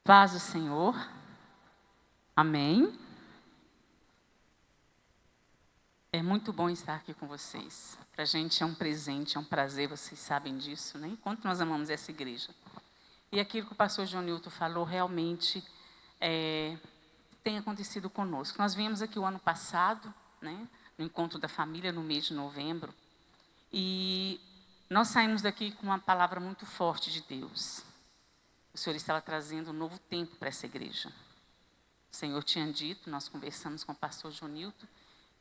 Paz do Senhor. Amém. É muito bom estar aqui com vocês. Para a gente é um presente, é um prazer, vocês sabem disso, né? Quanto nós amamos essa igreja. E aquilo que o pastor João Newton falou realmente tem acontecido conosco. Nós viemos aqui o ano passado, né? No encontro da família, no mês de novembro. E nós saímos daqui com uma palavra muito forte de Deus. O Senhor estava trazendo um novo tempo para essa igreja. O Senhor tinha dito, nós conversamos com o pastor João Newton,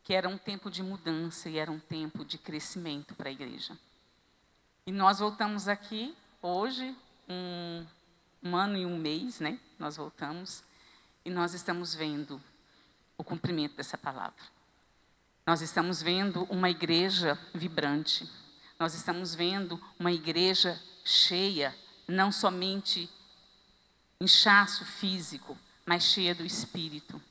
que era um tempo de mudança e era um tempo de crescimento para a igreja. E nós voltamos aqui hoje, um ano e um mês, né? Nós voltamos e nós estamos vendo o cumprimento dessa palavra. Nós estamos vendo uma igreja vibrante. Nós estamos vendo uma igreja cheia, não somente inchaço físico, mas cheia do Espírito.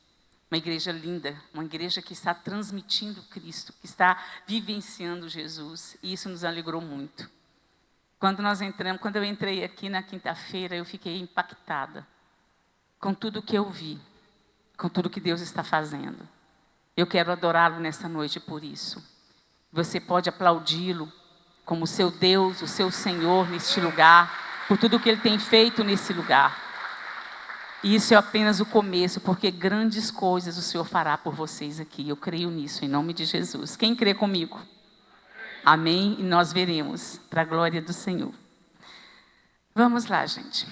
Uma igreja linda, uma igreja que está transmitindo Cristo, que está vivenciando Jesus. E isso nos alegrou muito. Quando eu entrei aqui na quinta-feira, eu fiquei impactada com tudo que eu vi, com tudo que Deus está fazendo. Eu quero adorá-lo nessa noite por isso. Você pode aplaudi-lo como o seu Deus, o seu Senhor neste lugar, por tudo que Ele tem feito nesse lugar. E isso é apenas o começo, porque grandes coisas o Senhor fará por vocês aqui. Eu creio nisso, em nome de Jesus. Quem crê comigo? Amém? E nós veremos, para a glória do Senhor. Vamos lá, gente.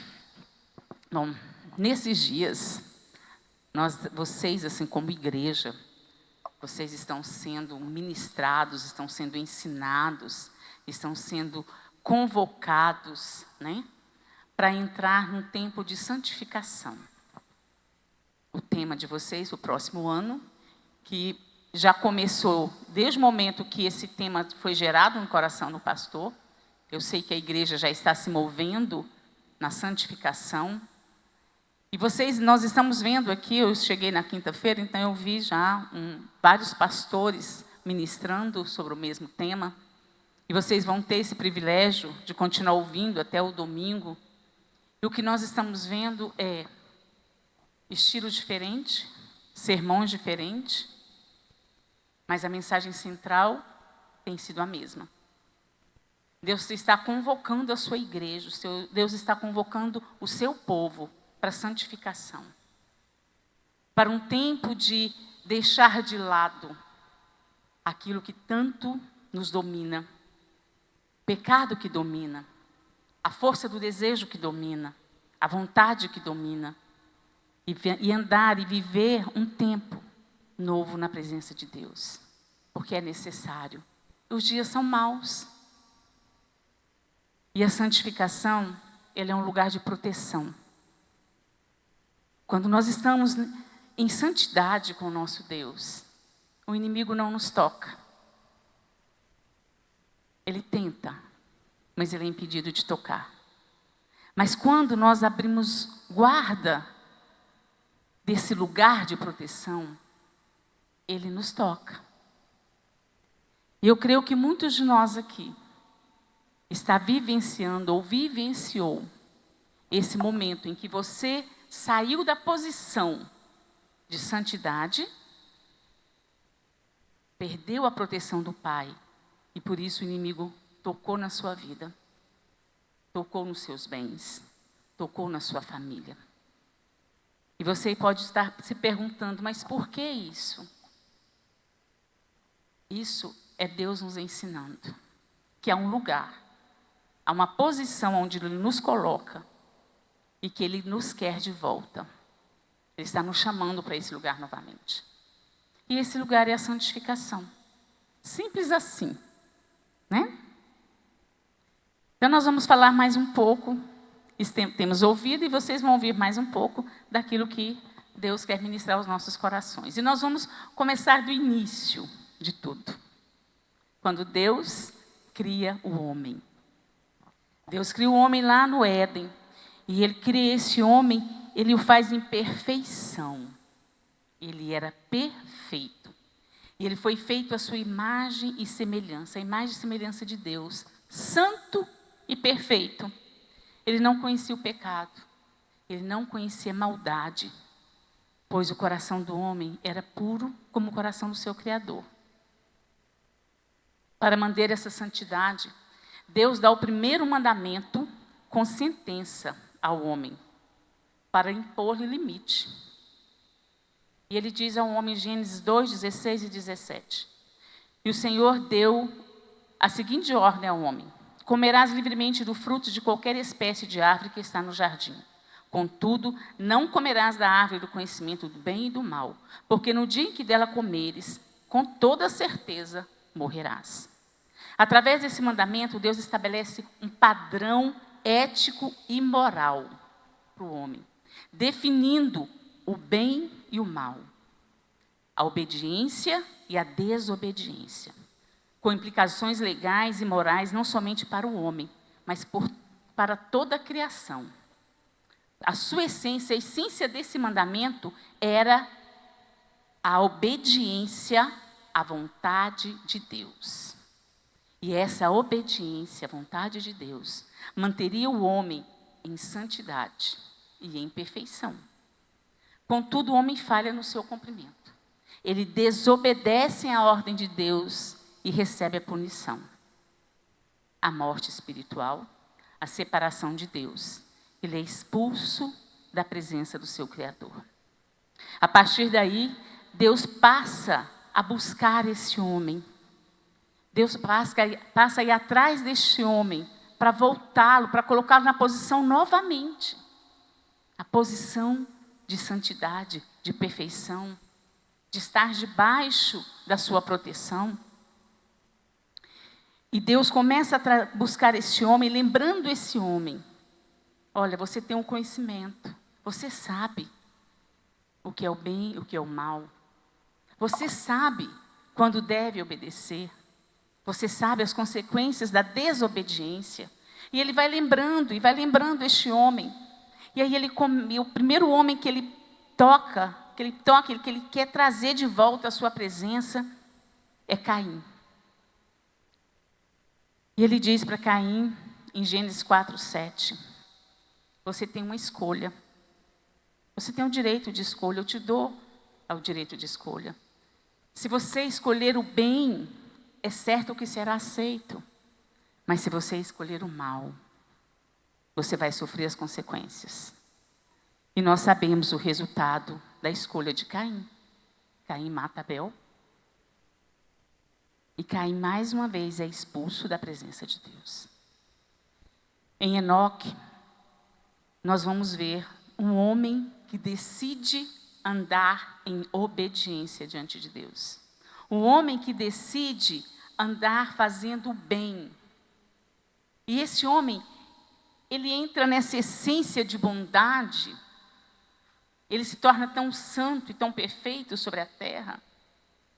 Bom, nesses dias, vocês, assim como igreja, vocês estão sendo ministrados, estão sendo ensinados, estão sendo convocados, né? Para entrar num tempo de santificação. O tema de vocês, o próximo ano, que já começou desde o momento que esse tema foi gerado no coração do pastor. Eu sei que a igreja já está se movendo na santificação. E nós estamos vendo aqui, eu cheguei na quinta-feira, então eu vi já vários pastores ministrando sobre o mesmo tema. E vocês vão ter esse privilégio de continuar ouvindo até o domingo. E o que nós estamos vendo é estilo diferente, sermões diferentes, mas a mensagem central tem sido a mesma. Deus está convocando a sua igreja, Deus está convocando o seu povo para a santificação. Para um tempo de deixar de lado aquilo que tanto nos domina, pecado que domina, a força do desejo que domina, a vontade que domina, e andar e viver um tempo novo na presença de Deus, porque é necessário. Os dias são maus. E a santificação, ele é um lugar de proteção. Quando nós estamos em santidade com o nosso Deus, o inimigo não nos toca. Ele tenta, mas ele é impedido de tocar. Mas quando nós abrimos guarda desse lugar de proteção, ele nos toca. E eu creio que muitos de nós aqui está vivenciando ou vivenciou esse momento em que você saiu da posição de santidade, perdeu a proteção do Pai, e por isso o inimigo tocou na sua vida, tocou nos seus bens, tocou na sua família. E você pode estar se perguntando, mas por que isso? Isso é Deus nos ensinando que há um lugar, há uma posição onde Ele nos coloca e que Ele nos quer de volta. Ele está nos chamando para esse lugar novamente. E esse lugar é a santificação. Simples assim, né? Então nós vamos falar mais um pouco, temos ouvido e vocês vão ouvir mais um pouco daquilo que Deus quer ministrar aos nossos corações. E nós vamos começar do início de tudo. Quando Deus cria o homem. Deus cria o homem lá no Éden. E Ele cria esse homem, Ele o faz em perfeição. Ele era perfeito. E ele foi feito à sua imagem e semelhança. A imagem e semelhança de Deus. Santo e perfeito. Ele não conhecia o pecado. Ele não conhecia maldade, pois o coração do homem era puro como o coração do seu Criador. Para manter essa santidade, Deus dá o primeiro mandamento com sentença ao homem, para impor-lhe limite. E ele diz ao homem em Gênesis 2, 16 e 17. E o Senhor deu a seguinte ordem ao homem: comerás livremente do fruto de qualquer espécie de árvore que está no jardim. Contudo, não comerás da árvore do conhecimento do bem e do mal, porque no dia em que dela comeres, com toda certeza morrerás. Através desse mandamento, Deus estabelece um padrão ético e moral para o homem, definindo o bem e o mal, a obediência e a desobediência, com implicações legais e morais não somente para o homem, mas para toda a criação. A sua essência, a essência desse mandamento era a obediência à vontade de Deus. E essa obediência à vontade de Deus manteria o homem em santidade e em perfeição. Contudo, o homem falha no seu cumprimento. Ele desobedece à ordem de Deus e recebe a punição. A morte espiritual, a separação de Deus. Ele é expulso da presença do seu Criador. A partir daí, Deus passa a buscar esse homem. Deus passa a ir atrás deste homem para voltá-lo, para colocá-lo na posição novamente. A posição de santidade, de perfeição, de estar debaixo da sua proteção. E Deus começa a buscar esse homem, lembrando esse homem: olha, você tem um conhecimento, você sabe o que é o bem e o que é o mal. Você sabe quando deve obedecer. Você sabe as consequências da desobediência. E ele vai lembrando, este homem. E aí o primeiro homem que ele toca, que ele quer trazer de volta à sua presença, é Caim. E ele diz para Caim, em Gênesis 4, 7, você tem uma escolha. Você tem o direito de escolha, eu te dou o direito de escolha. Se você escolher o bem, é certo que será aceito. Mas se você escolher o mal, você vai sofrer as consequências. E nós sabemos o resultado da escolha de Caim. Caim mata Abel. E Caim, mais uma vez, é expulso da presença de Deus. Em Enoque, nós vamos ver um homem que decide andar em obediência diante de Deus. Um homem que decide andar fazendo o bem. E esse homem, ele entra nessa essência de bondade, ele se torna tão santo e tão perfeito sobre a terra,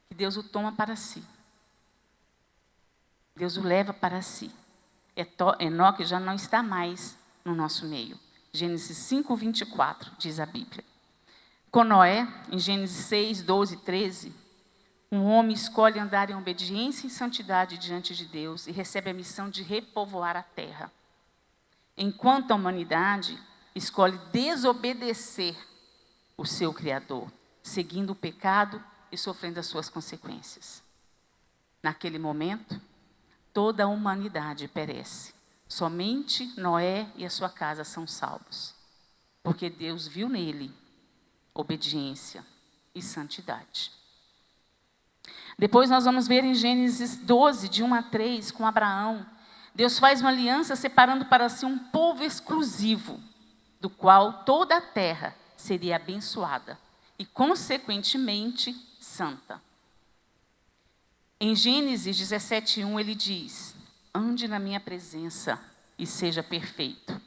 que Deus o toma para si. Deus o leva para si. Enoque já não está mais no nosso meio. Gênesis 5, 24, diz a Bíblia. Com Noé, em Gênesis 6, 12 e 13, um homem escolhe andar em obediência e santidade diante de Deus e recebe a missão de repovoar a terra. Enquanto a humanidade escolhe desobedecer o seu Criador, seguindo o pecado e sofrendo as suas consequências. Naquele momento, toda a humanidade perece. Somente Noé e a sua casa são salvos, porque Deus viu nele obediência e santidade. Depois nós vamos ver em Gênesis 12, de 1 a 3, com Abraão. Deus faz uma aliança separando para si um povo exclusivo, do qual toda a terra seria abençoada e, consequentemente, santa. Em Gênesis 17, 1, ele diz: ande na minha presença e seja perfeito.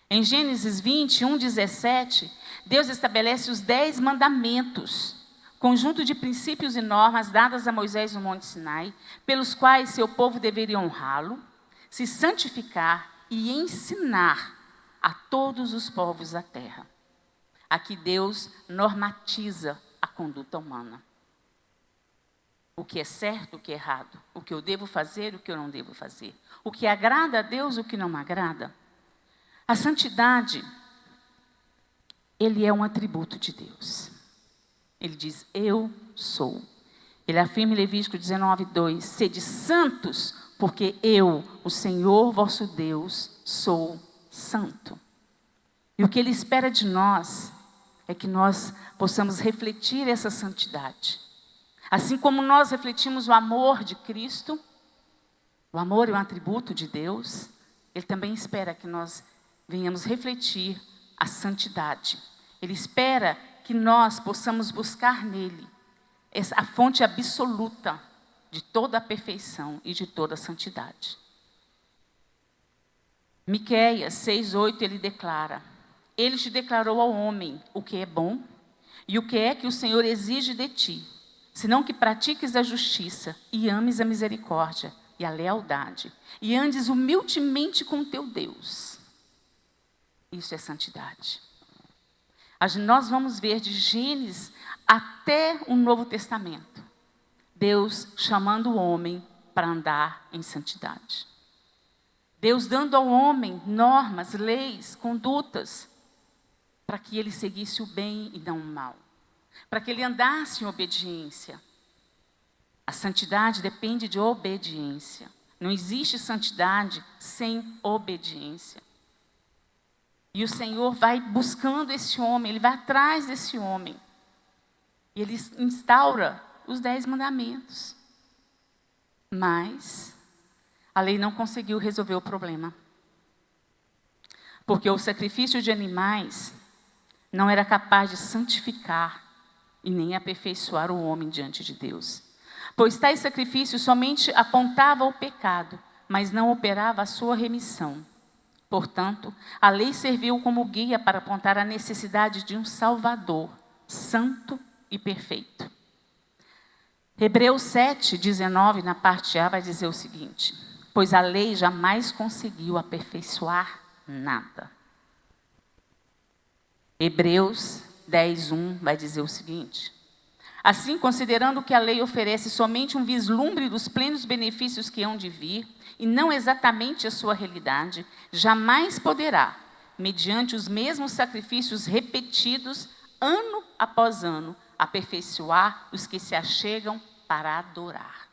Em Gênesis 21, 17, Deus estabelece os 10 mandamentos, conjunto de princípios e normas dadas a Moisés no Monte Sinai, pelos quais seu povo deveria honrá-lo, se santificar e ensinar a todos os povos da terra. Aqui Deus normatiza a conduta humana. O que é certo, o que é errado, o que eu devo fazer, o que eu não devo fazer, o que agrada a Deus, o que não agrada. A santidade ele é um atributo de Deus. Ele diz, eu sou. Ele afirma em Levítico 19:2, sede santos, porque eu, o Senhor vosso Deus, sou santo. E o que Ele espera de nós é que nós possamos refletir essa santidade. Assim como nós refletimos o amor de Cristo, o amor é um atributo de Deus, Ele também espera que nós venhamos refletir a santidade. Ele espera que nós possamos buscar nele a fonte absoluta de toda a perfeição e de toda a santidade. Miqueias 6:8 ele declara, ele te declarou ao homem o que é bom e o que é que o Senhor exige de ti, senão que pratiques a justiça e ames a misericórdia e a lealdade, e andes humildemente com teu Deus. Isso é santidade. Nós vamos ver de Gênesis até o Novo Testamento, Deus chamando o homem para andar em santidade. Deus dando ao homem normas, leis, condutas, para que ele seguisse o bem e não o mal, para que ele andasse em obediência. A santidade depende de obediência. Não existe santidade sem obediência. E o Senhor vai buscando esse homem, Ele vai atrás desse homem. E Ele instaura os 10 mandamentos. Mas a lei não conseguiu resolver o problema. Porque o sacrifício de animais não era capaz de santificar e nem aperfeiçoar o homem diante de Deus. Pois tais sacrifícios somente apontavam o pecado, mas não operava a sua remissão. Portanto, a lei serviu como guia para apontar a necessidade de um Salvador, santo e perfeito. Hebreus 7:19, na parte A, vai dizer o seguinte, pois a lei jamais conseguiu aperfeiçoar nada. Hebreus 10:1 vai dizer o seguinte, assim, considerando que a lei oferece somente um vislumbre dos plenos benefícios que hão de vir, e não exatamente a sua realidade, jamais poderá, mediante os mesmos sacrifícios repetidos, ano após ano, aperfeiçoar os que se achegam para adorar.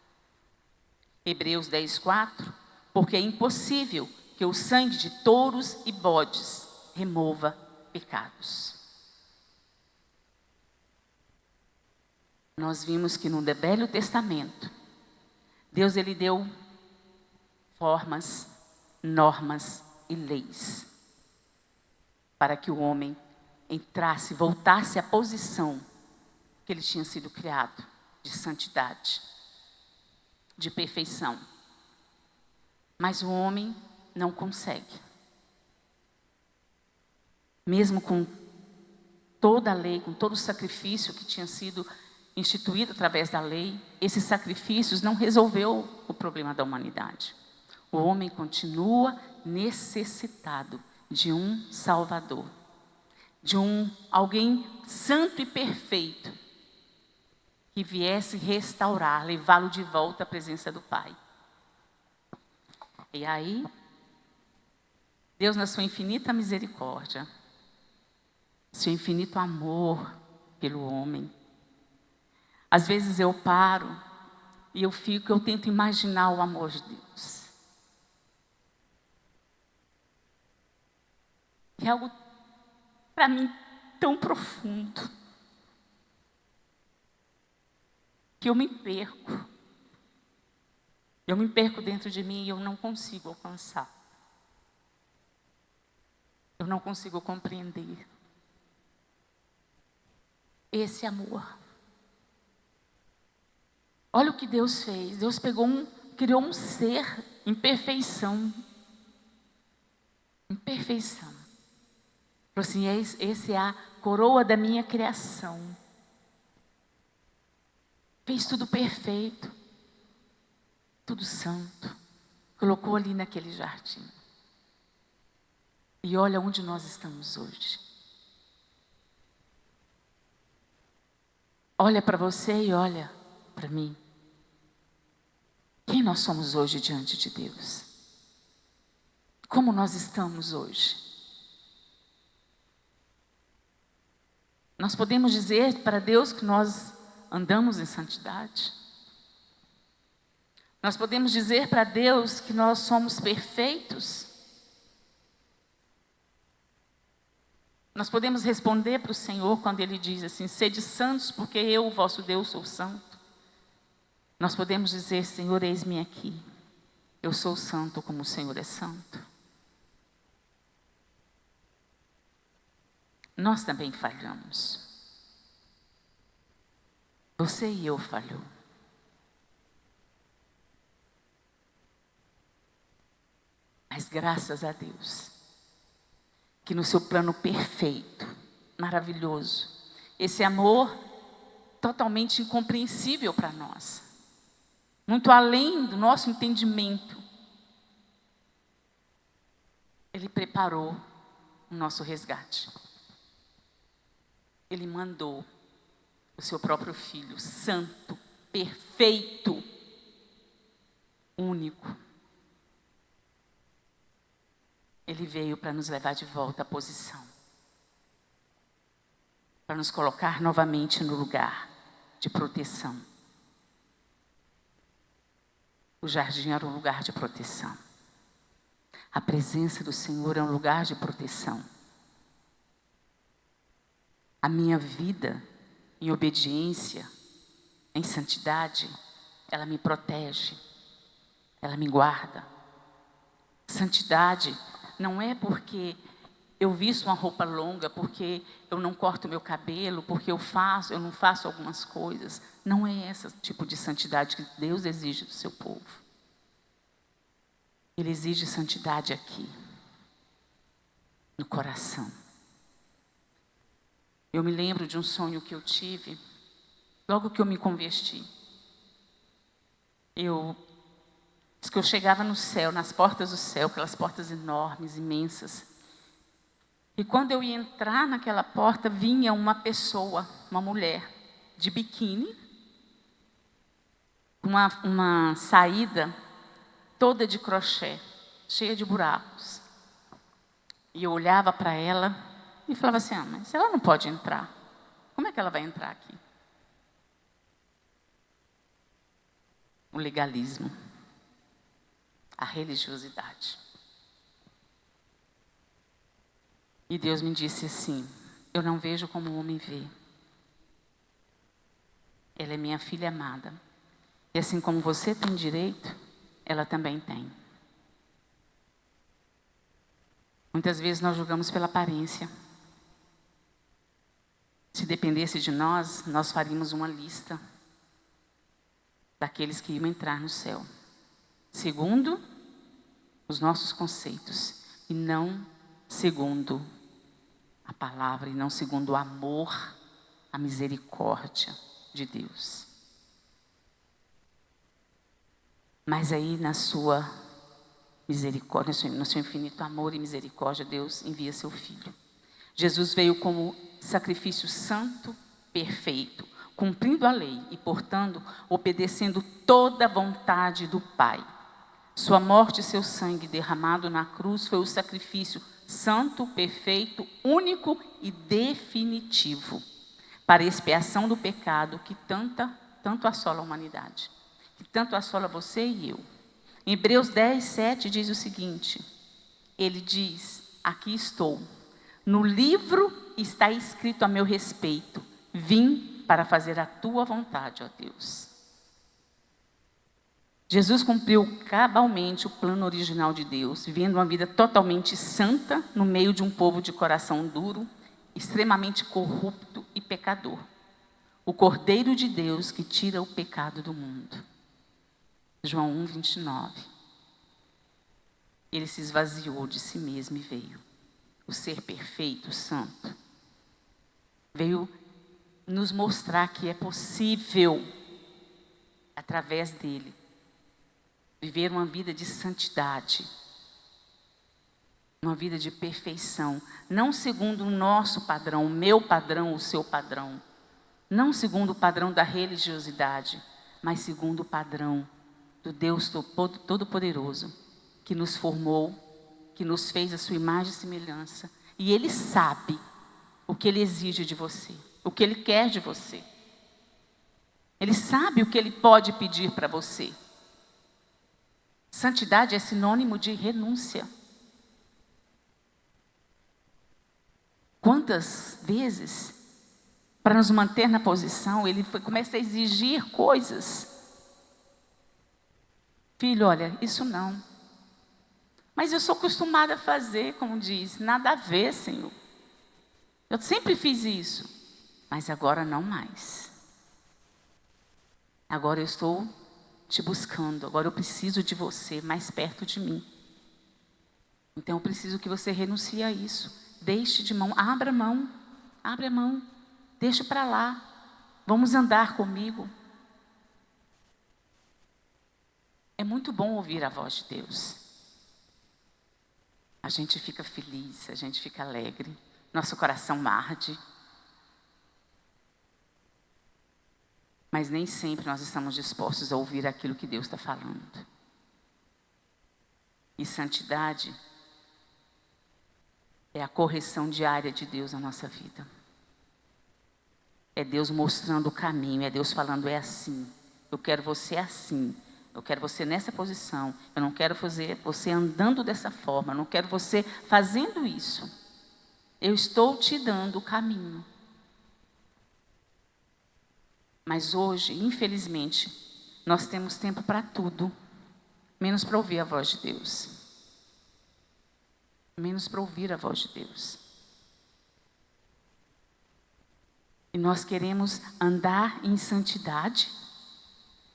Hebreus 10:4, porque é impossível que o sangue de touros e bodes remova pecados. Nós vimos que no Velho Testamento, Deus ele deu formas, normas e leis para que o homem entrasse, voltasse à posição que ele tinha sido criado, de santidade, de perfeição. Mas o homem não consegue. Mesmo com toda a lei, com todo o sacrifício que tinha sido instituído através da lei, esses sacrifícios não resolveu o problema da humanidade. O homem continua necessitado de um Salvador, de alguém santo e perfeito, que viesse restaurar, levá-lo de volta à presença do Pai. E aí, Deus, na sua infinita misericórdia, seu infinito amor pelo homem, às vezes eu paro e eu tento imaginar o amor de Deus. É algo, para mim, tão profundo, que eu me perco. Eu me perco dentro de mim e eu não consigo alcançar. Eu não consigo compreender esse amor. Olha o que Deus fez. Deus criou um ser em perfeição. Em perfeição. Falou assim, esse é a coroa da minha criação. Fez tudo perfeito. Tudo santo. Colocou ali naquele jardim. E olha onde nós estamos hoje. Olha para você e olha para mim. Quem nós somos hoje diante de Deus? Como nós estamos hoje? Nós podemos dizer para Deus que nós andamos em santidade? Nós podemos dizer para Deus que nós somos perfeitos? Nós podemos responder para o Senhor quando Ele diz assim: sede santos, porque eu, vosso Deus, sou santo. Nós podemos dizer: Senhor, eis-me aqui. Eu sou santo como o Senhor é santo. Nós também falhamos. Você e eu falhou. Mas graças a Deus, que no seu plano perfeito, maravilhoso, esse amor totalmente incompreensível para nós, muito além do nosso entendimento, Ele preparou o nosso resgate. Ele mandou o seu próprio Filho, santo, perfeito, único. Ele veio para nos levar de volta à posição, para nos colocar novamente no lugar de proteção. O jardim era um lugar de proteção. A presença do Senhor é um lugar de proteção. A minha vida em obediência, em santidade, ela me protege, ela me guarda. Santidade não é porque eu visto uma roupa longa, porque eu não corto meu cabelo, porque eu não faço algumas coisas. Não é esse tipo de santidade que Deus exige do seu povo. Ele exige santidade aqui, no coração. Eu me lembro de um sonho que eu tive, logo que eu me converti. Diz que eu chegava no céu, nas portas do céu, aquelas portas enormes, imensas. E quando eu ia entrar naquela porta, vinha uma pessoa, uma mulher, de biquíni, uma saída toda de crochê, cheia de buracos. E eu olhava para ela e falava assim: mas ela não pode entrar. Como é que ela vai entrar aqui? O legalismo, a religiosidade. E Deus me disse assim: eu não vejo como o homem vê. Ela é minha filha amada. E assim como você tem direito, ela também tem. Muitas vezes nós julgamos pela aparência. Se dependesse de nós, nós faríamos uma lista daqueles que iam entrar no céu, segundo os nossos conceitos, e não segundo a palavra, e não segundo o amor, a misericórdia de Deus. Mas aí, na sua misericórdia, no seu infinito amor e misericórdia, Deus envia seu Filho. Jesus veio como sacrifício santo, perfeito, cumprindo a lei e, portanto, obedecendo toda a vontade do Pai. Sua morte e seu sangue derramado na cruz foi o sacrifício santo, perfeito, único e definitivo para a expiação do pecado que tanto assola a humanidade, que tanto assola você e eu. Em Hebreus 10, 7 diz o seguinte, ele diz: aqui estou, no livro está escrito a meu respeito, vim para fazer a tua vontade, ó Deus. Jesus cumpriu cabalmente o plano original de Deus, vivendo uma vida totalmente santa no meio de um povo de coração duro, extremamente corrupto e pecador. O Cordeiro de Deus que tira o pecado do mundo. João 1, 29. Ele se esvaziou de si mesmo e veio. O ser perfeito, santo. Veio nos mostrar que é possível, através dele, viver uma vida de santidade, uma vida de perfeição, não segundo o nosso padrão, o meu padrão, o seu padrão, não segundo o padrão da religiosidade, mas segundo o padrão do Deus Todo-Poderoso, que nos formou, que nos fez a sua imagem e semelhança, e Ele sabe o que Ele exige de você. o que Ele quer de você. Ele sabe o que Ele pode pedir para você. Santidade é sinônimo de renúncia. Quantas vezes, para nos manter na posição, Ele começa a exigir coisas. Filho, olha, isso não. Mas eu sou acostumada a fazer, como diz, nada a ver, Senhor. Eu sempre fiz isso, mas agora não mais. Agora eu estou te buscando, agora eu preciso de você mais perto de mim. Então eu preciso que você renuncie a isso. Deixe de mão, abra a mão, deixe para lá. Vamos andar comigo. É muito bom ouvir a voz de Deus. A gente fica feliz, a gente fica alegre, nosso coração arde. Mas nem sempre nós estamos dispostos a ouvir aquilo que Deus está falando. E santidade é a correção diária de Deus na nossa vida. É Deus mostrando o caminho, é Deus falando, é assim. Eu quero você assim. Eu quero você nessa posição. Eu não quero fazer você andando dessa forma. Eu não quero você fazendo isso. Eu estou te dando o caminho. Mas hoje, infelizmente, nós temos tempo para tudo, menos para ouvir a voz de Deus. Menos para ouvir a voz de Deus. E nós queremos andar em santidade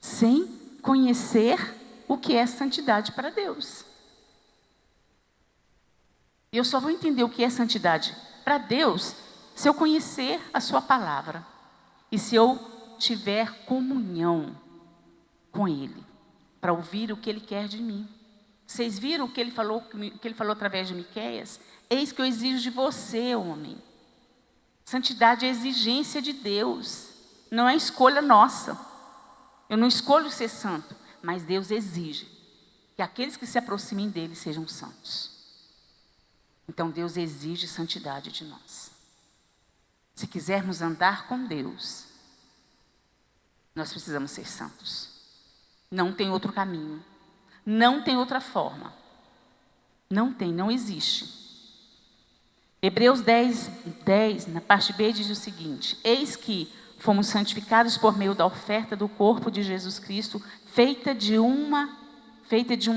sem conhecer o que é santidade para Deus. E eu só vou entender o que é santidade para Deus se eu conhecer a sua palavra. E se eu tiver comunhão com Ele, para ouvir o que Ele quer de mim. Vocês viram o que Ele falou através de Miqueias? Eis que eu exijo de você, homem. Santidade é exigência de Deus, não é escolha nossa. Eu não escolho ser santo, mas Deus exige que aqueles que se aproximem dele sejam santos. Então Deus exige santidade de nós. Se quisermos andar com Deus, nós precisamos ser santos. Não tem outro caminho. Não tem outra forma. Não existe. Hebreus 10, na parte B, diz o seguinte: eis que fomos santificados por meio da oferta do corpo de Jesus Cristo, feita de uma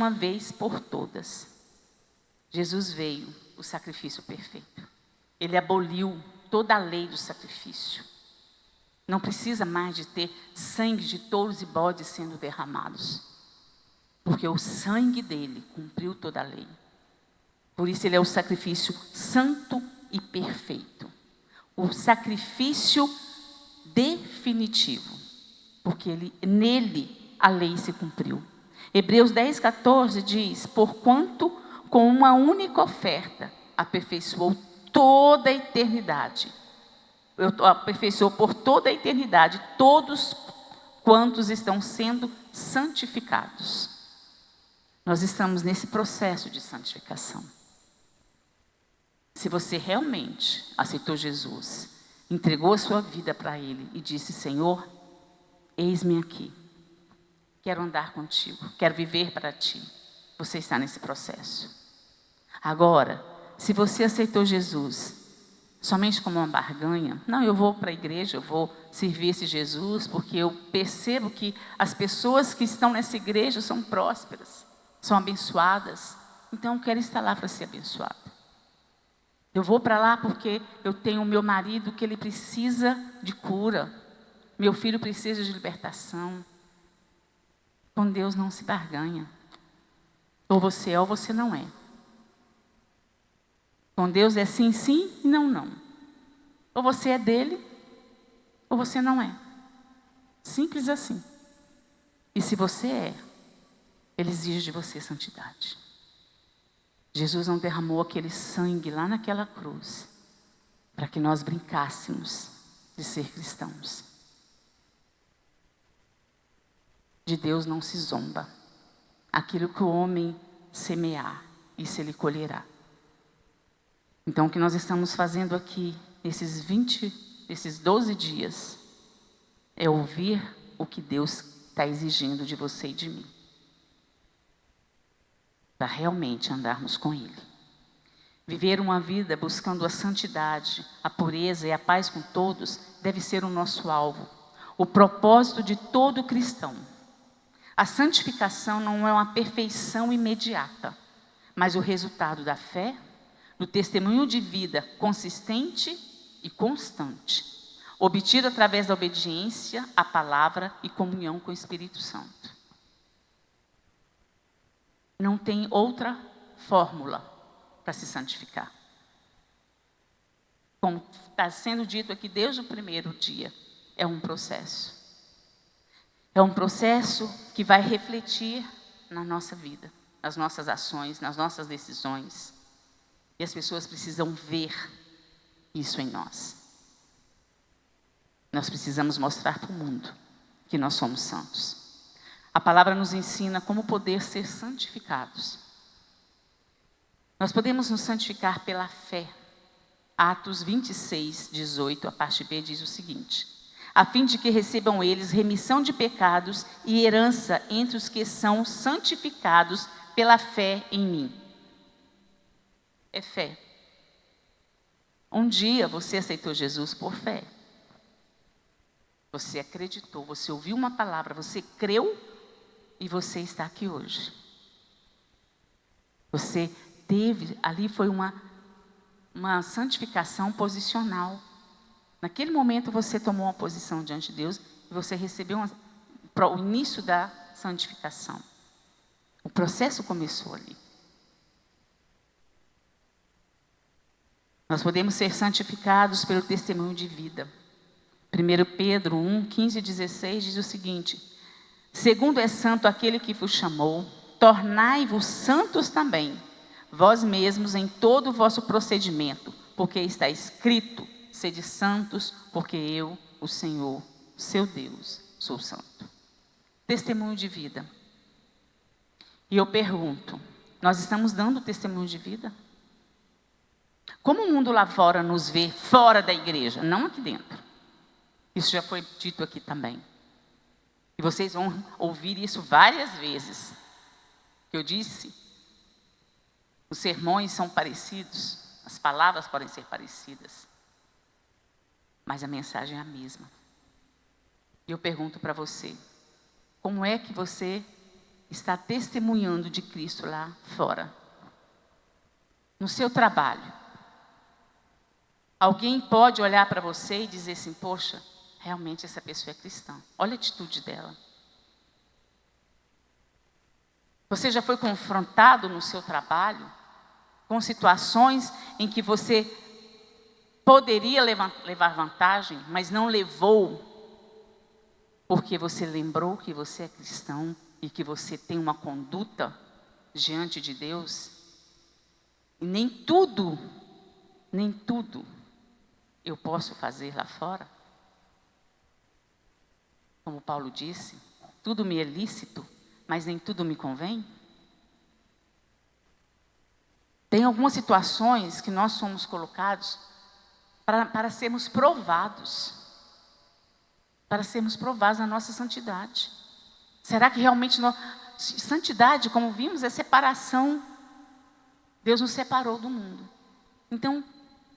vez por todas. Jesus veio, o sacrifício perfeito. Ele aboliu toda a lei do sacrifício. Não precisa mais de ter sangue de touros e bodes sendo derramados, porque o sangue dele cumpriu toda a lei. Por isso ele é o sacrifício santo e perfeito. O sacrifício definitivo, porque nele a lei se cumpriu. Hebreus 10:14 diz: porquanto com uma única oferta aperfeiçoou toda a eternidade. Aperfeiçoou por toda a eternidade todos quantos estão sendo santificados. Nós estamos nesse processo de santificação. Se você realmente aceitou Jesus, entregou a sua vida para Ele e disse: Senhor, eis-me aqui. Quero andar contigo, quero viver para Ti. Você está nesse processo. Agora, se você aceitou Jesus somente como uma barganha, não, eu vou para a igreja, eu vou servir esse Jesus, porque eu percebo que as pessoas que estão nessa igreja são prósperas, são abençoadas, então eu quero estar lá para ser abençoada. Eu vou para lá porque eu tenho o meu marido que ele precisa de cura, meu filho precisa de libertação. Com Deus não se barganha. Ou você é ou você não é. Com Deus é sim, sim e não, não. Ou você é dele, ou você não é. Simples assim. E se você é, Ele exige de você santidade. Jesus não derramou aquele sangue lá naquela cruz para que nós brincássemos de ser cristãos. De Deus não se zomba. Aquilo que o homem semear, isso ele colherá. Então, o que nós estamos fazendo aqui, nesses 20 desses 12 dias é ouvir o que Deus está exigindo de você e de mim, para realmente andarmos com Ele. Viver uma vida buscando a santidade, a pureza e a paz com todos deve ser o nosso alvo, o propósito de todo cristão. A santificação não é uma perfeição imediata, mas o resultado da fé, do testemunho de vida consistente e constante, obtido através da obediência à palavra e comunhão com o Espírito Santo. Não tem outra fórmula para se santificar. Como está sendo dito aqui desde o primeiro dia, é um processo. É um processo que vai refletir na nossa vida, nas nossas ações, nas nossas decisões. E as pessoas precisam ver isso em nós. Nós precisamos mostrar para o mundo que nós somos santos. A palavra nos ensina como poder ser santificados. Nós podemos nos santificar pela fé. Atos 26, 18, a parte B diz o seguinte: a fim de que recebam eles remissão de pecados e herança entre os que são santificados pela fé em mim. É fé. Um dia você aceitou Jesus por fé. Você acreditou, você ouviu uma palavra, você creu e você está aqui hoje. Você teve, ali foi uma santificação posicional. Naquele momento você tomou uma posição diante de Deus e você recebeu o início da santificação. O processo começou ali. Nós podemos ser santificados pelo testemunho de vida. 1 Pedro 1, 15 e 16 diz o seguinte: segundo é santo aquele que vos chamou, tornai-vos santos também, vós mesmos em todo o vosso procedimento, porque está escrito: sede santos, porque eu, o Senhor, seu Deus, sou santo. Testemunho de vida. E eu pergunto, nós estamos dando testemunho de vida? Como o mundo lá fora nos vê fora da igreja, não aqui dentro? Isso já foi dito aqui também. E vocês vão ouvir isso várias vezes. Eu disse, os sermões são parecidos, as palavras podem ser parecidas, mas a mensagem é a mesma. E eu pergunto para você, como é que você está testemunhando de Cristo lá fora? No seu trabalho. Alguém pode olhar para você e dizer assim: poxa, realmente essa pessoa é cristã. Olha a atitude dela. Você já foi confrontado no seu trabalho com situações em que você poderia levar vantagem, mas não levou, porque você lembrou que você é cristão e que você tem uma conduta diante de Deus? E nem tudo eu posso fazer lá fora. Como Paulo disse, tudo me é lícito, mas nem tudo me convém. Tem algumas situações que nós somos colocados para sermos provados. Para sermos provados na nossa santidade. Será que realmente santidade, como vimos, é separação. Deus nos separou do mundo. Então,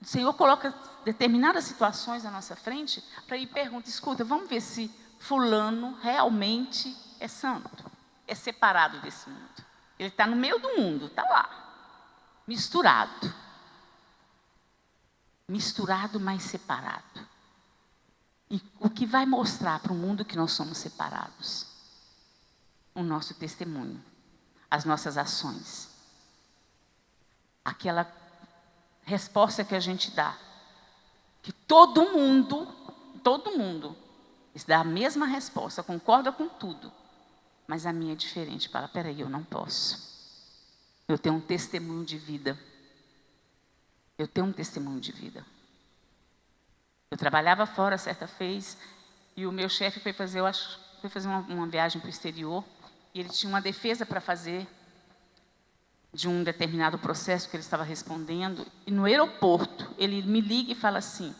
o Senhor coloca determinadas situações na nossa frente para ir perguntar: escuta, vamos ver se fulano realmente é santo, é separado desse mundo. Ele está no meio do mundo, está lá, misturado. Misturado, mas separado. E o que vai mostrar para o mundo que nós somos separados? O nosso testemunho, as nossas ações. Aquela resposta que a gente dá. Que todo mundo dá a mesma resposta, concorda com tudo. Mas a minha é diferente. Fala, peraí, eu não posso. Eu tenho um testemunho de vida. Eu tenho um testemunho de vida. Eu trabalhava fora certa vez e o meu chefe foi fazer uma viagem para o exterior e ele tinha uma defesa para fazer de um determinado processo que ele estava respondendo. E no aeroporto, ele me liga e fala assim: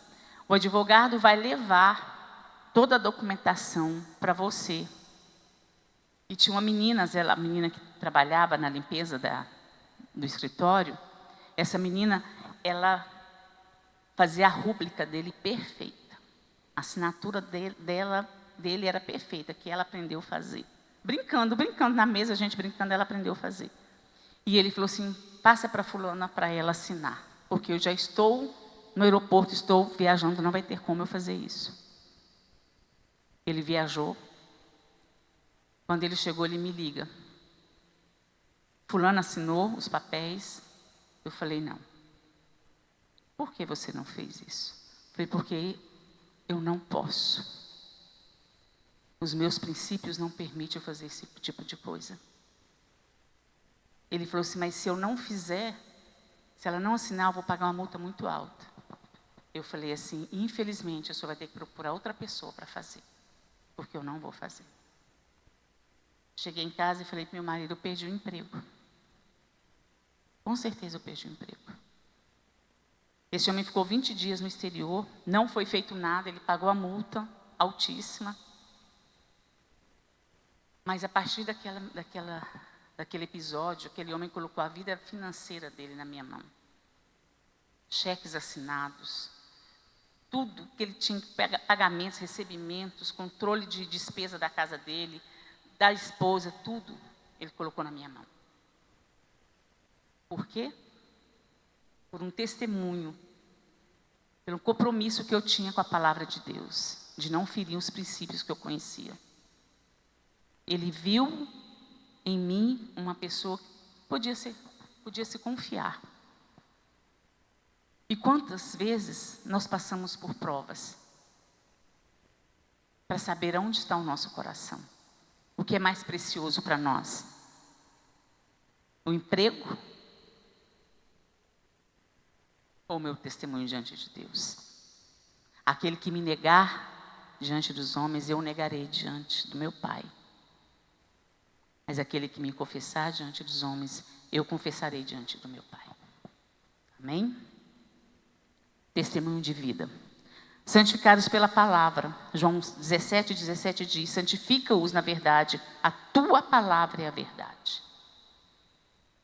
O advogado vai levar toda a documentação para você. E tinha uma menina, a menina que trabalhava na limpeza do escritório. Essa menina, ela fazia a rúbrica dele perfeita. A assinatura dele era perfeita, que ela aprendeu a fazer. Brincando na mesa, a gente brincando, ela aprendeu a fazer. E ele falou assim, passa para fulana para ela assinar, porque eu já estou no aeroporto, estou viajando, não vai ter como eu fazer isso. Ele viajou. Quando ele chegou, ele me liga. Fulana assinou os papéis. Eu falei, não. Por que você não fez isso? Eu falei, porque eu não posso. Os meus princípios não permitem eu fazer esse tipo de coisa. Ele falou assim, mas se eu não fizer, se ela não assinar, eu vou pagar uma multa muito alta. Eu falei assim, infelizmente, a senhora vai ter que procurar outra pessoa para fazer, porque eu não vou fazer. Cheguei em casa e falei para meu marido, eu perdi o emprego. Com certeza eu perdi o emprego. Esse homem ficou 20 dias no exterior, não foi feito nada, ele pagou a multa altíssima. Mas a partir daquele episódio, aquele homem colocou a vida financeira dele na minha mão. Cheques assinados, tudo que ele tinha, pagamentos, recebimentos, controle de despesa da casa dele, da esposa, tudo ele colocou na minha mão. Por quê? Por um testemunho, pelo compromisso que eu tinha com a palavra de Deus, de não ferir os princípios que eu conhecia. Ele viu em mim uma pessoa que podia se confiar. E quantas vezes nós passamos por provas para saber onde está o nosso coração? O que é mais precioso para nós? O emprego ou o meu testemunho diante de Deus? Aquele que me negar diante dos homens, eu negarei diante do meu Pai. Mas aquele que me confessar diante dos homens, eu confessarei diante do meu Pai. Amém? Testemunho de vida. Santificados pela palavra. João 17 diz, santifica-os na verdade, a tua palavra é a verdade.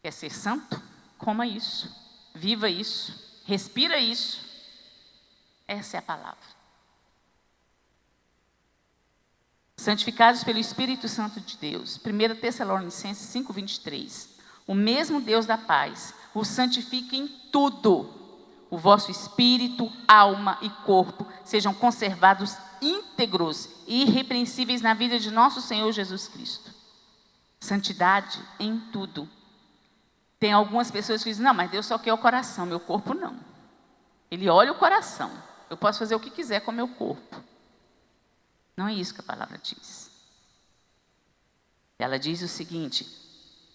Quer ser santo? Coma isso, viva isso, respira isso. Essa é a palavra. Santificados pelo Espírito Santo de Deus. 1 Tessalonicenses 5:23. O mesmo Deus da paz os santifique em tudo. O vosso espírito, alma e corpo sejam conservados íntegros e irrepreensíveis na vida de nosso Senhor Jesus Cristo. Santidade em tudo. Tem algumas pessoas que dizem, não, mas Deus só quer o coração, meu corpo não. Ele olha o coração. Eu posso fazer o que quiser com o meu corpo. Não é isso que a palavra diz. Ela diz o seguinte,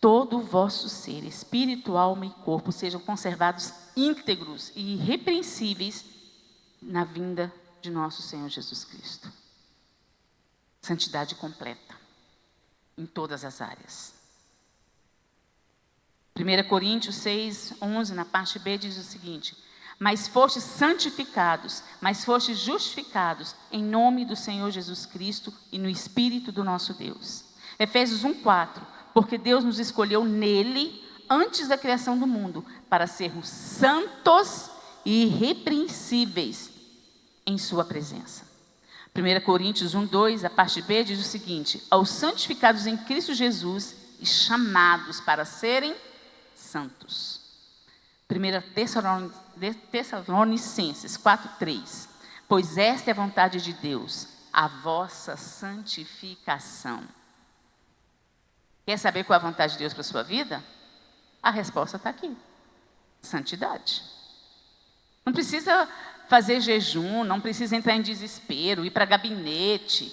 todo o vosso ser, espírito, alma e corpo, sejam conservados íntegros e irrepreensíveis na vinda de nosso Senhor Jesus Cristo. Santidade completa, em todas as áreas. 1 Coríntios 6:11, na parte B, diz o seguinte, mas fostes santificados, mas fostes justificados em nome do Senhor Jesus Cristo e no Espírito do nosso Deus. Efésios 1:4, porque Deus nos escolheu nele, antes da criação do mundo, para sermos santos e irrepreensíveis em sua presença. 1 Coríntios 1:2, a parte B, diz o seguinte, aos santificados em Cristo Jesus e chamados para serem santos. 1 Tessalonicenses 4:3, pois esta é a vontade de Deus, a vossa santificação. Quer saber qual é a vontade de Deus para a sua vida? A resposta está aqui, santidade. Não precisa fazer jejum, não precisa entrar em desespero, ir para gabinete,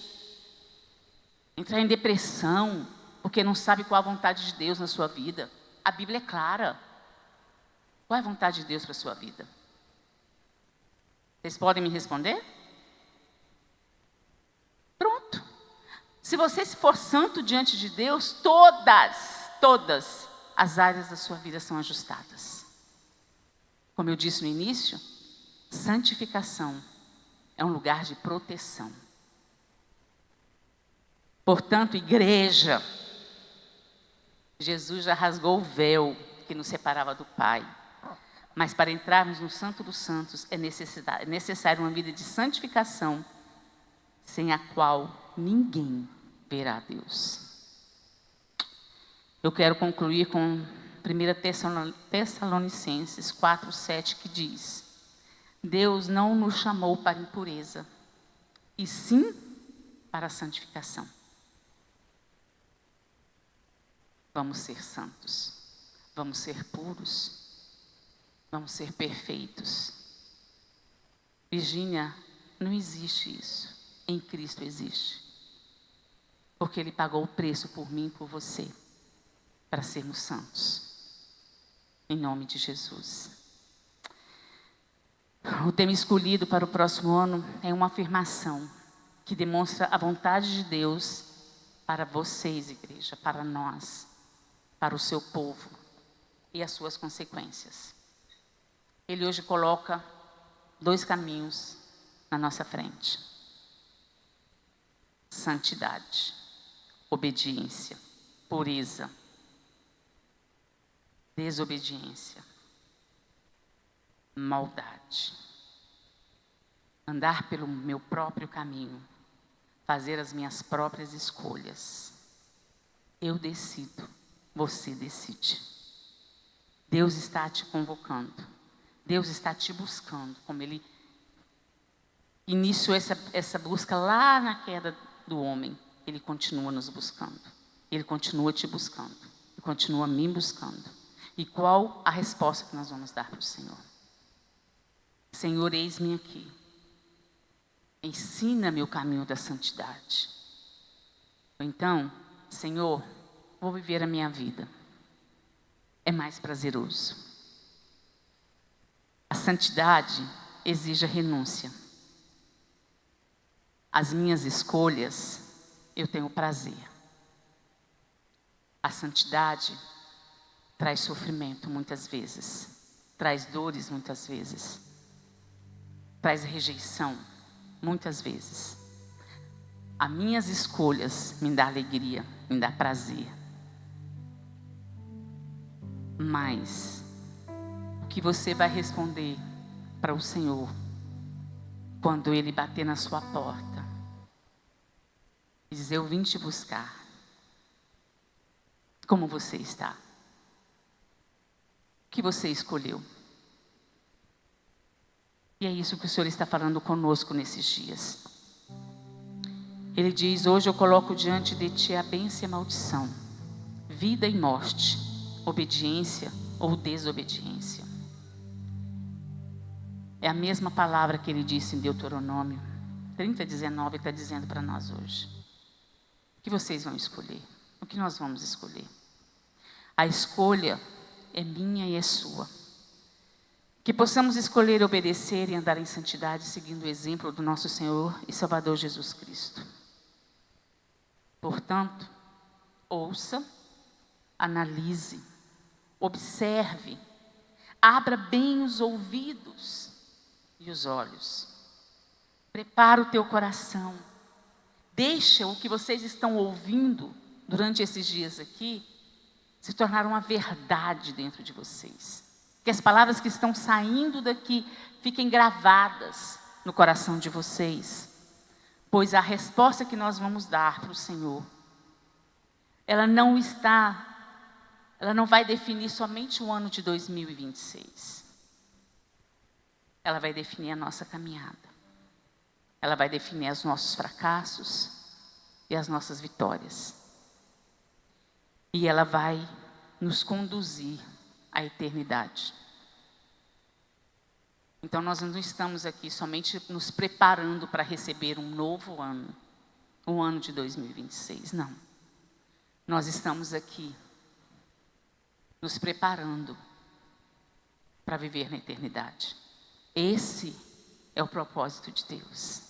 entrar em depressão, porque não sabe qual a vontade de Deus na sua vida. A Bíblia é clara. Qual é a vontade de Deus para a sua vida? Vocês podem me responder? Pronto. Se você for santo diante de Deus, todas as áreas da sua vida são ajustadas. Como eu disse no início, santificação é um lugar de proteção. Portanto, igreja, Jesus já rasgou o véu que nos separava do Pai. Mas para entrarmos no Santo dos Santos é necessário uma vida de santificação, sem a qual ninguém verá Deus. Eu quero concluir com 1 Tessalonicenses 4:7, que diz: Deus não nos chamou para impureza, e sim para a santificação. Vamos ser santos, vamos ser puros, vamos ser perfeitos. Virgínia, não existe isso. Em Cristo existe. Porque Ele pagou o preço por mim e por você, para sermos santos. Em nome de Jesus. O tema escolhido para o próximo ano é uma afirmação que demonstra a vontade de Deus para vocês, igreja, para nós, para o seu povo e as suas consequências. Ele hoje coloca 2 caminhos na nossa frente: santidade, obediência, pureza, desobediência, maldade. Andar pelo meu próprio caminho, fazer as minhas próprias escolhas. Eu decido, você decide. Deus está te convocando, Deus está te buscando, como Ele iniciou essa busca lá na queda do homem. Ele continua nos buscando, Ele continua te buscando, Ele continua me buscando. E qual a resposta que nós vamos dar para o Senhor? Senhor, eis-me aqui. Ensina-me o caminho da santidade. Ou então, Senhor, vou viver a minha vida. É mais prazeroso. A santidade exige a renúncia. As minhas escolhas, eu tenho prazer. A santidade traz sofrimento muitas vezes, traz dores muitas vezes, traz rejeição muitas vezes. As minhas escolhas me dão alegria, me dão prazer. Mas o que você vai responder para o Senhor quando Ele bater na sua porta e dizer: eu vim te buscar? Como você está? O que você escolheu? E é isso que o Senhor está falando conosco nesses dias. Ele diz: hoje eu coloco diante de ti a bênção e a maldição, vida e morte, obediência ou desobediência. É a mesma palavra que Ele disse em Deuteronômio 30:19, está dizendo para nós hoje. O que vocês vão escolher? O que nós vamos escolher? A escolha é minha e é sua. Que possamos escolher obedecer e andar em santidade, seguindo o exemplo do nosso Senhor e Salvador Jesus Cristo. Portanto, ouça, analise, observe, abra bem os ouvidos e os olhos. Prepara o teu coração. Deixa o que vocês estão ouvindo durante esses dias aqui se tornar uma verdade dentro de vocês. Que as palavras que estão saindo daqui fiquem gravadas no coração de vocês. Pois a resposta que nós vamos dar para o Senhor, ela não vai definir somente o ano de 2026. Ela vai definir a nossa caminhada. Ela vai definir os nossos fracassos e as nossas vitórias. E ela vai nos conduzir à eternidade. Então nós não estamos aqui somente nos preparando para receber um novo ano, o ano de 2026, não. Nós estamos aqui nos preparando para viver na eternidade. Esse é o propósito de Deus.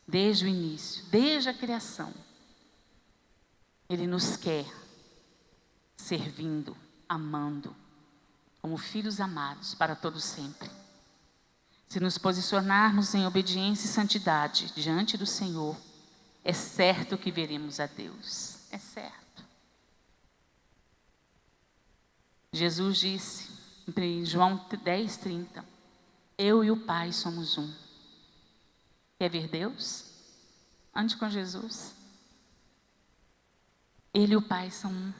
Desde o início, desde a criação, Ele nos quer servindo, amando, como filhos amados para todo sempre. Se nos posicionarmos em obediência e santidade diante do Senhor, é certo que veremos a Deus. É certo. Jesus disse em João 10:30, eu e o Pai somos um. Quer ver Deus? Ande com Jesus. Ele e o Pai são um.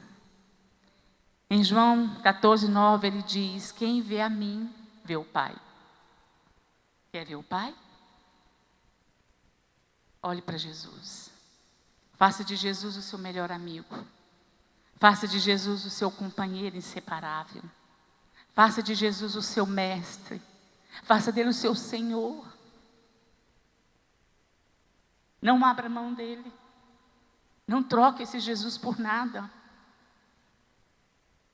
Em João 14:9 ele diz, quem vê a mim, vê o Pai. Quer ver o Pai? Olhe para Jesus. Faça de Jesus o seu melhor amigo. Faça de Jesus o seu companheiro inseparável. Faça de Jesus o seu mestre. Faça dele o seu Senhor. Não abra mão dele. Não troque esse Jesus por nada.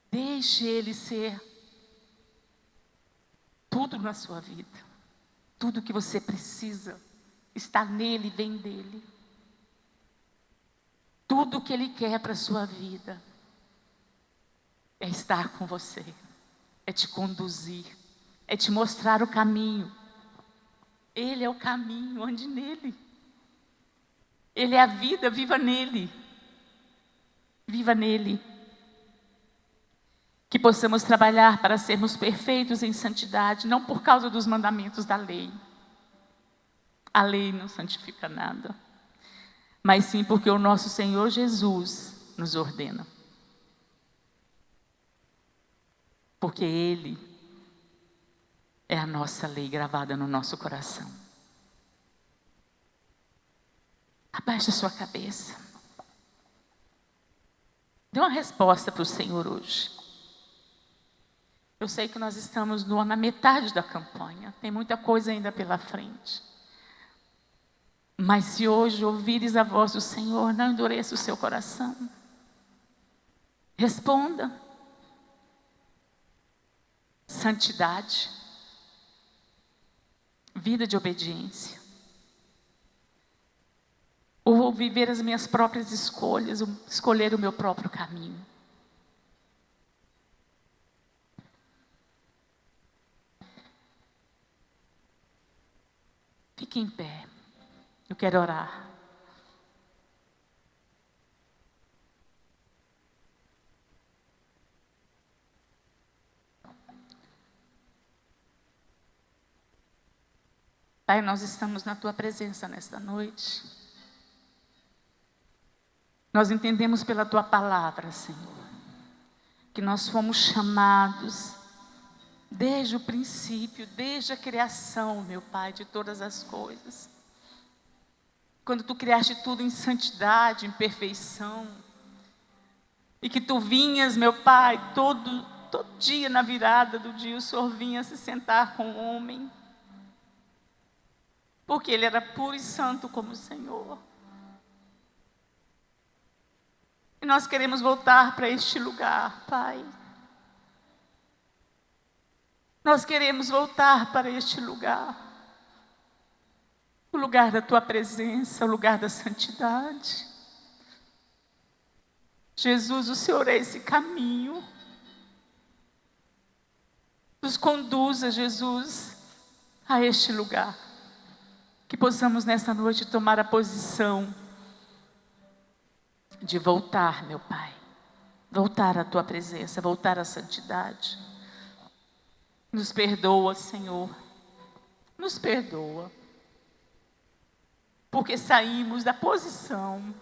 Deixe ele ser tudo na sua vida. Tudo que você precisa está nele, vem dele. Tudo que ele quer para a sua vida é estar com você, é te conduzir, é te mostrar o caminho. Ele é o caminho, ande nele. Ele é a vida, viva nele. Viva nele. Que possamos trabalhar para sermos perfeitos em santidade, não por causa dos mandamentos da lei. A lei não santifica nada. Mas sim porque o nosso Senhor Jesus nos ordena. Porque Ele é a nossa lei gravada no nosso coração. Abaixe a sua cabeça. Dê uma resposta para o Senhor hoje. Eu sei que nós estamos na metade da campanha. Tem muita coisa ainda pela frente. Mas se hoje ouvires a voz do Senhor, não endureça o seu coração. Responda. Santidade. Vida de obediência. Ou vou viver as minhas próprias escolhas, escolher o meu próprio caminho. Fique em pé. Eu quero orar. Pai, nós estamos na Tua presença nesta noite. Nós entendemos pela Tua palavra, Senhor, que nós fomos chamados desde o princípio, desde a criação, meu Pai, de todas as coisas. Quando Tu criaste tudo em santidade, em perfeição, e que Tu vinhas, meu Pai, todo dia na virada do dia, o Senhor vinha se sentar com o homem, porque Ele era puro e santo como o Senhor. E nós queremos voltar para este lugar, Pai. Nós queremos voltar para este lugar. O lugar da Tua presença, o lugar da santidade. Jesus, o Senhor é esse caminho. Nos conduza, Jesus, a este lugar. Que possamos nesta noite tomar a posição de voltar, meu Pai. Voltar à Tua presença, voltar à santidade. Nos perdoa, Senhor. Nos perdoa. Porque saímos da posição.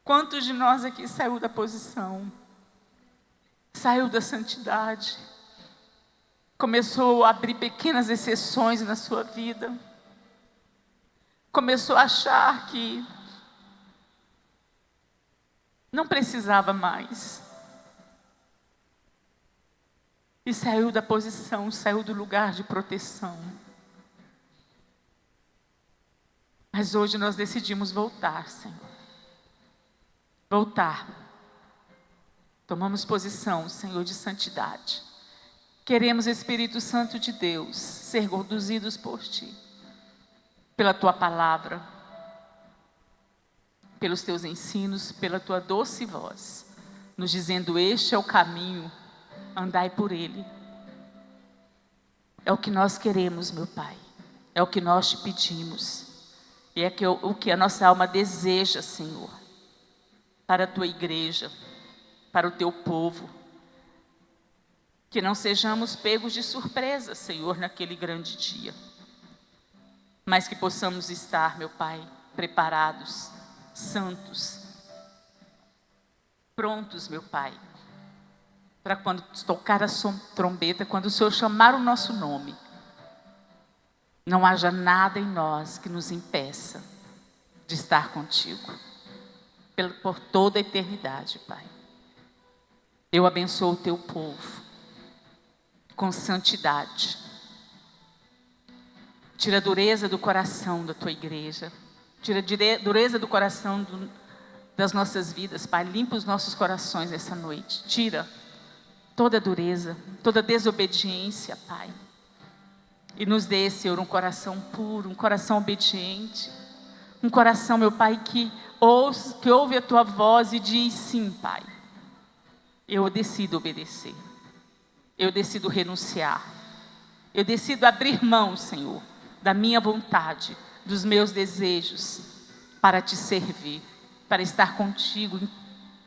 Quantos de nós aqui saiu da posição? Saiu da santidade. Começou a abrir pequenas exceções na sua vida. Começou a achar que não precisava mais. E saiu da posição, saiu do lugar de proteção. Mas hoje nós decidimos voltar, Senhor. Voltar. Tomamos posição, Senhor, de santidade. Queremos, Espírito Santo de Deus, ser conduzidos por Ti. Pela Tua palavra. Pelos Teus ensinos, pela Tua doce voz. Nos dizendo, este é o caminho, andai por ele. É o que nós queremos, meu Pai. É o que nós te pedimos. E é o que a nossa alma deseja, Senhor, para a tua igreja, para o teu povo. Que não sejamos pegos de surpresa, Senhor, naquele grande dia. Mas que possamos estar, meu Pai, preparados, santos, prontos, meu Pai, para quando tocar a trombeta, quando o Senhor chamar o nosso nome, não haja nada em nós que nos impeça de estar contigo, por toda a eternidade, Pai. Eu abençoo o teu povo com santidade. Tira a dureza do coração da tua igreja. Tira a dureza do coração das nossas vidas, Pai. Limpa os nossos corações essa noite. Tira toda dureza, toda desobediência, Pai. E nos dê, Senhor, um coração puro, um coração obediente. Um coração, meu Pai, que ouve a tua voz e diz sim, Pai. Eu decido obedecer. Eu decido renunciar. Eu decido abrir mão, Senhor, da minha vontade, dos meus desejos, para te servir, para estar contigo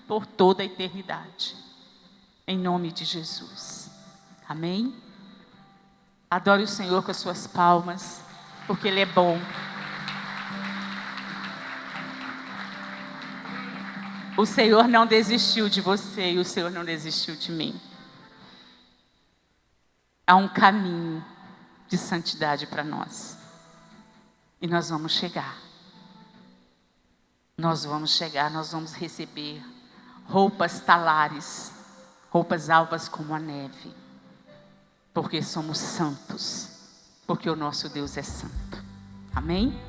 por toda a eternidade. Em nome de Jesus. Amém? Adore o Senhor com as suas palmas, porque Ele é bom. O Senhor não desistiu de você e o Senhor não desistiu de mim. Há um caminho de santidade para nós. E nós vamos chegar. Nós vamos chegar, nós vamos receber roupas talares, roupas alvas como a neve. Porque somos santos. Porque o nosso Deus é santo. Amém?